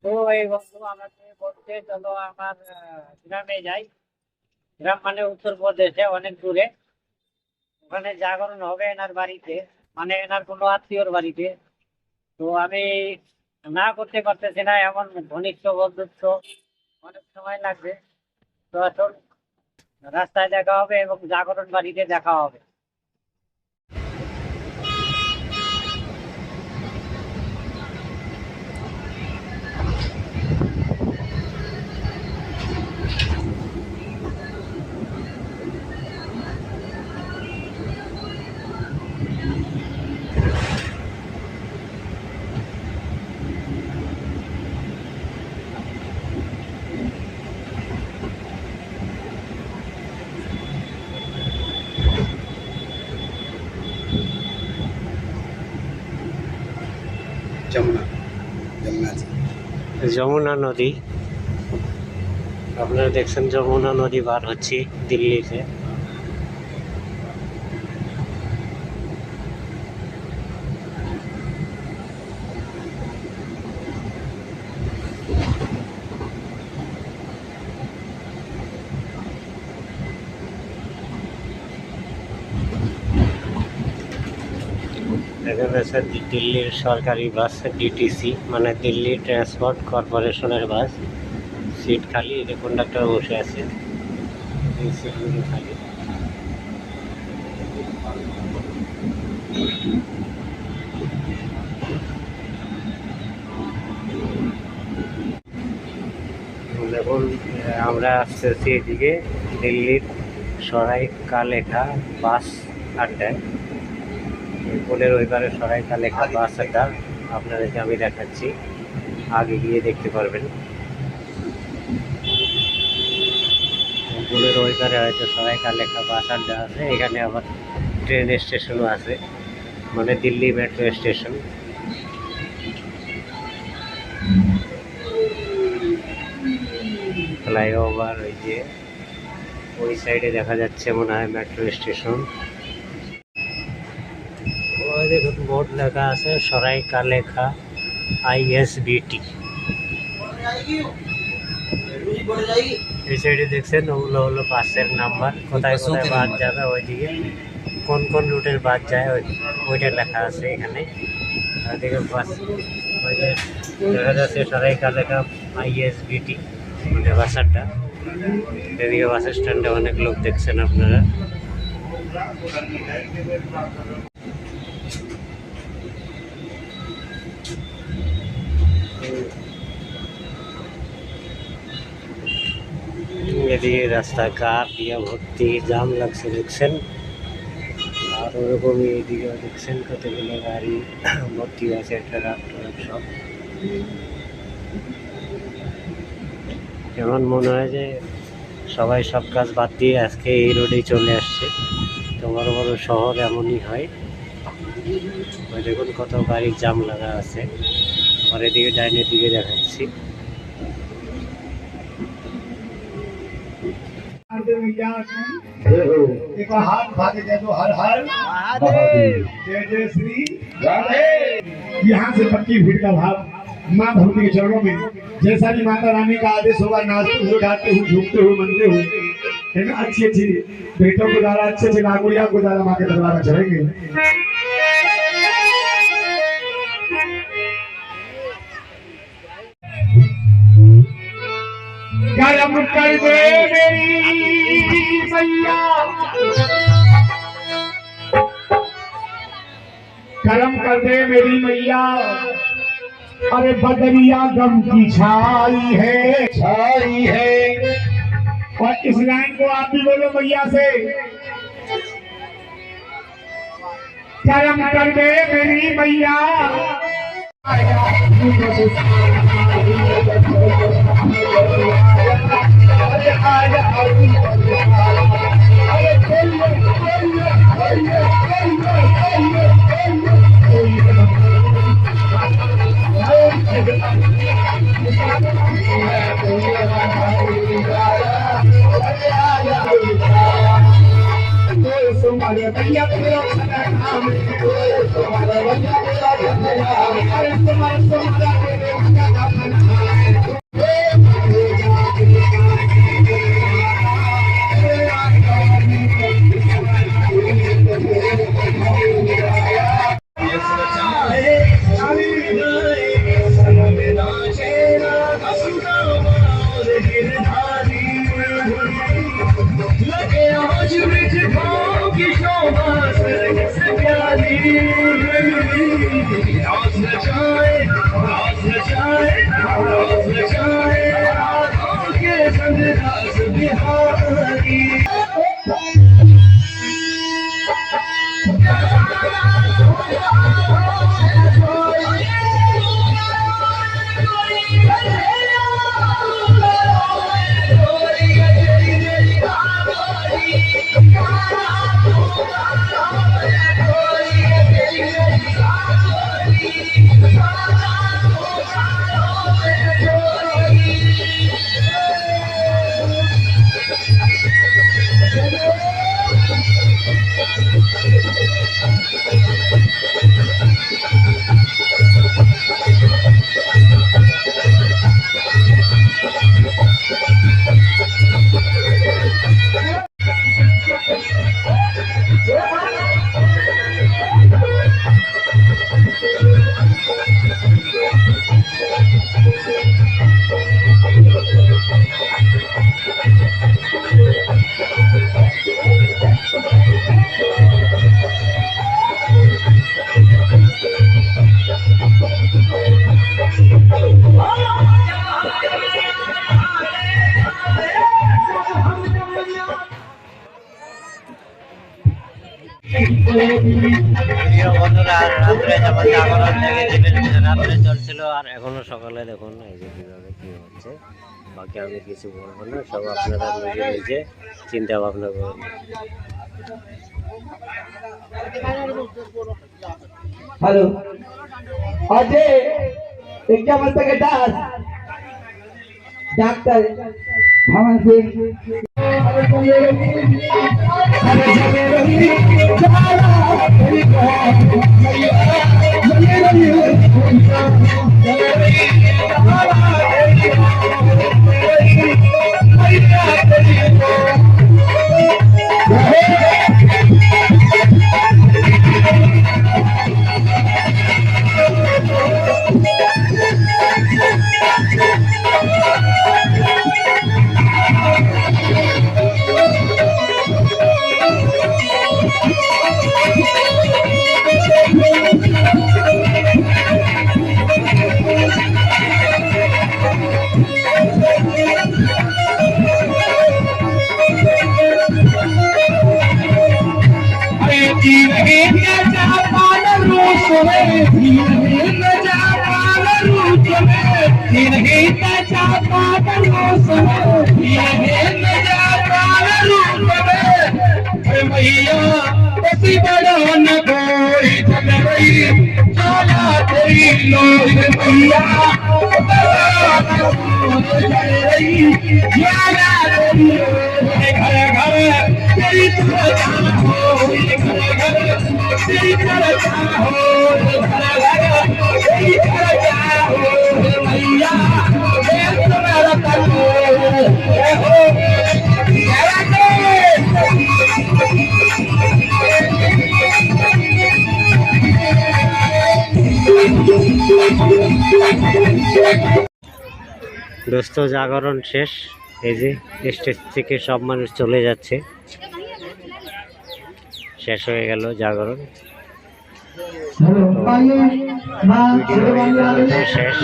তো এই বন্ধু আমাকে বলছে চলো আমার গ্রামে যাই। গ্রাম মানে উত্তরপ্রদেশে অনেক দূরে। ওখানে জাগরণ হবে এনার বাড়িতে, মানে এনার কোনো আত্মীয়র বাড়িতে। তো আমি না করতে পারতেছি না, এমন ঘনিষ্ঠ বন্ধুত্ব, অনেক সময় লাগবে। তো আসল রাস্তায় দেখা হবে এবং জাগরণ বাড়িতে দেখা হবে। যমুনা যমুনা আছে। যমুনা নদী, আপনারা দেখছেন যমুনা নদী বার হচ্ছে দিল্লিতে। দেখা যাচ্ছে দিল্লির সরকারি বাস, ডিটিসি মানে দিল্লি ট্রান্সপোর্ট কর্পোরেশনের বাস। সিট খালি, এই যে কন্ডাক্টর বসে আছে, এই সিটগুলো খালি। দেখুন, আমরা আসতেছি এদিকে দিল্লির সরাই কালেখা বাস আড্ডায়। পোলের ওই পারে সরাই কালেখা বাস আড্ডা আপনাদেরকে আমি দেখাচ্ছি, আগে গিয়ে দেখতে পারবেন। পোলের ওই পারে হয়তো সরাই কালেখা বাস আড্ডা আছে, এখানে আবার ট্রেন স্টেশনও আছে, মানে দিল্লি মেট্রো স্টেশন। ফ্লাইওভার ওই যে ওই সাইডে দেখা যাচ্ছে মনে হয় মেট্রো স্টেশন। ওই দেখুন বোর্ড লেখা আছে সরাই কালেখা ISBT। এই সাইডে দেখছেন ওগুলো হলো বাসের নাম্বার, কোথায় কোথায় বাস যাবে, ওইদিকে কোন কোন রুটের বাস যায় ওইটা লেখা আছে এখানে। ওইদিকে বাস, ওই যে দেখা যাচ্ছে সরাই কালেখা ISBT মানে বাসারটা। এদিকে বাস স্ট্যান্ডে অনেক লোক দেখছেন আপনারা। এদিকে রাস্তা কার দিয়ে ভর্তি, জাম লাগছে দেখছেন। আর ওরকমই এদিকে দেখছেন কতগুলো গাড়ি ভর্তি আছে, ট্রাক ট্রাক সব। এমন মনে হয় যে সবাই সব কাজ বাদ দিয়ে আজকে এই রোডেই চলে আসছে। তো বড় বড় শহর এমনই হয়। ওই দেখুন কত গাড়ির জাম লাগা আছে। আর এদিকে ডাইনের দিকে দেখাচ্ছি। एक हाथ उठा के कह दो हर हर महादेव, जय जय श्री राधे। यहाँ से पक्की भीड़ का भाव माँ भगवती के चरणों में, जैसा भी माता रानी का आदेश होगा, नाचते हुए गाते हुए झूमते हुए मनते हुए, है ना, अच्छी अच्छी बेटों को द्वारा, अच्छे अच्छे नागुड़िया को द्वारा माँ के दरबार में चढ़ेंगे। कर्म कर दे मेरी मैया, कर्म कर दे मेरी मैया। अरे बदरिया गम की छाई है। और इस लाइन को आप भी बोलो मैया से, कर्म कर दे मेरी मैया। भैया तुम्हारा बिहारी প্রিয় বন্ধুরা, রাত্রে যেমন জাগরণ লেগেছিল, রাত্রে চলছিল, আর এখনো সকালে দেখুন এই যে কিভাবে কি হচ্ছে। বাকি আমি কিছু বলবো না, সব আপনারা নিজে নিজে চিন্তা ভাবনা করুন। हेलो अजय एक क्या मस्त के दास डॉक्टर भवन सिंह দোস্ত জাগরণ শেষ, এই যে স্টেজ থেকে সব মানুষ চলে যাচ্ছে, শেষ হয়ে গেল জাগরণ। हेलो ভিডিও শেষ।